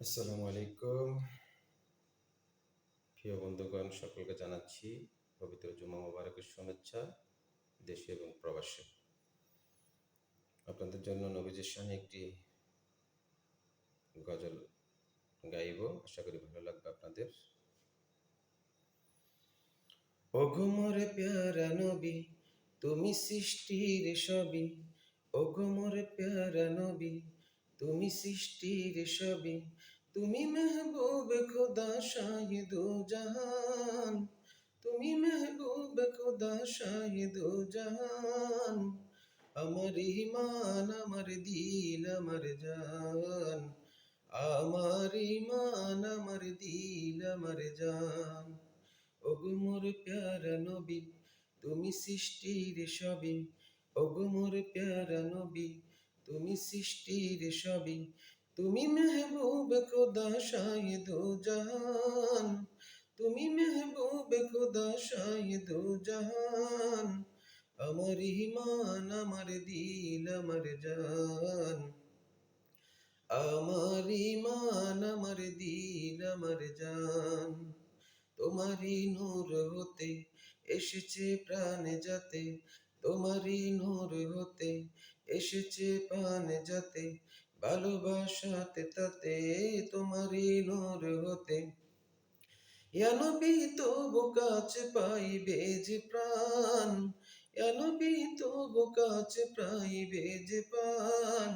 আসসালামু আলাইকুম। প্রিয় বন্ধুগণ, সকলকে জানাচ্ছি পবিত্র জুমা মোবারকের শুভেচ্ছা দেশে এবং প্রবাসে। আপনাদের জন্য নবীজির শানে একটি গজল গাইব, আশা করি ভালো লাগবে আপনাদের। ওগো মোরে প্যারা নবী, তুমি সৃষ্টির সবই। ওগো মোরে প্যারা নবী, তুমি সৃষ্টির সবই। তুমি মেহবুব খোদা শাহিদু জাহান, তুমি মেহবুব খোদা শাহিদু জাহান। আমার ইমান, আমার দিল, আমার জান, আমার ইমান, আমার দিল, আমার জান। ওগো মোর প্যারা নবী, তুমি সৃষ্টির সবই। ওগো মোর প্যারা নবী, তুমি সৃষ্টির সবই। তুমি মেহবুব খোদা শাহিদু জাহান, তুমি মেহবুব খোদা শাহিদু জাহান। আমার ইমান, আমার দিল, আমার জান, আমার ইমান, আমার দিল, আমার জান। তোমারই নূর হতে এসেছে প্রাণে যাতে, তোমারই নূর হতে এসেছে প্রাণে যাতে। ভালোবাসাতে তাতে তোমারই নূর হতে। ইয়া নবী তবু কাছে পাইবে যে প্রাণ, ইয়া নবী তবু কাছে পাইবে যে প্রাণ।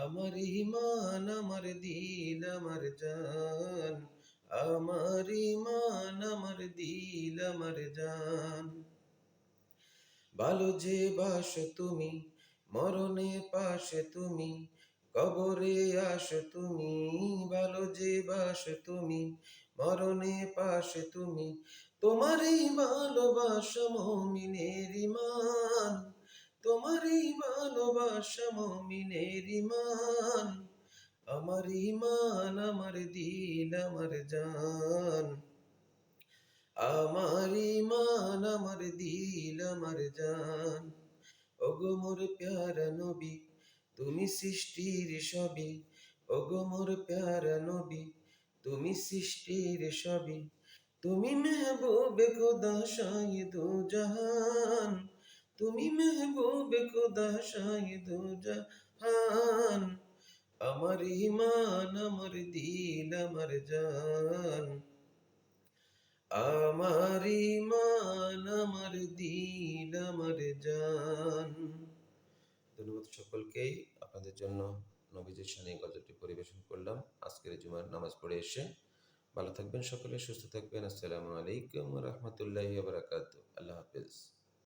আমার ইমান, আমার দিল, আমার জান, আমার ইমান, আমার দিল, আমার জান। ভালো যে বাসো তুমি, মরণে পাশে তুমি, কবরে আসো তুমি। ভালো যে বাসো তুমি, মরণে পাশে তুমি। তোমারই ভালোবাসা মুমিনের ইমান, তোমারই ভালোবাসা মুমিনের ইমান। আমার ইমান, আমার দিল, আমার জান, আমার ইমান, আমার দিল, আমার জান। ওগো মোর প্যারা নবী, তুমি সৃষ্টির সবই। ওগো মোর প্যারা নবী, তুমি সৃষ্টির সবই। তুমি মেহবুবে খোদা শাহিদু জাহান, তুমি মেহবুবে খোদা শাহিদু জাহান। আমার ইমান, আমার দিল, আমার জান, আমার ইমান, আমার দিল, আমার জান। ধন্যবাদ সকলকেই। আপনাদের জন্য নবীজির শানে গজলটি পরিবেশন করলাম আজকের জুমার নামাজ পড়ে এসে। ভালো থাকবেন সকলে, সুস্থ থাকবেন। আসসালামু আলাইকুম ওয়া রাহমাতুল্লাহি ওয়া বারাকাতুহু। আল্লাহ হাফেজ।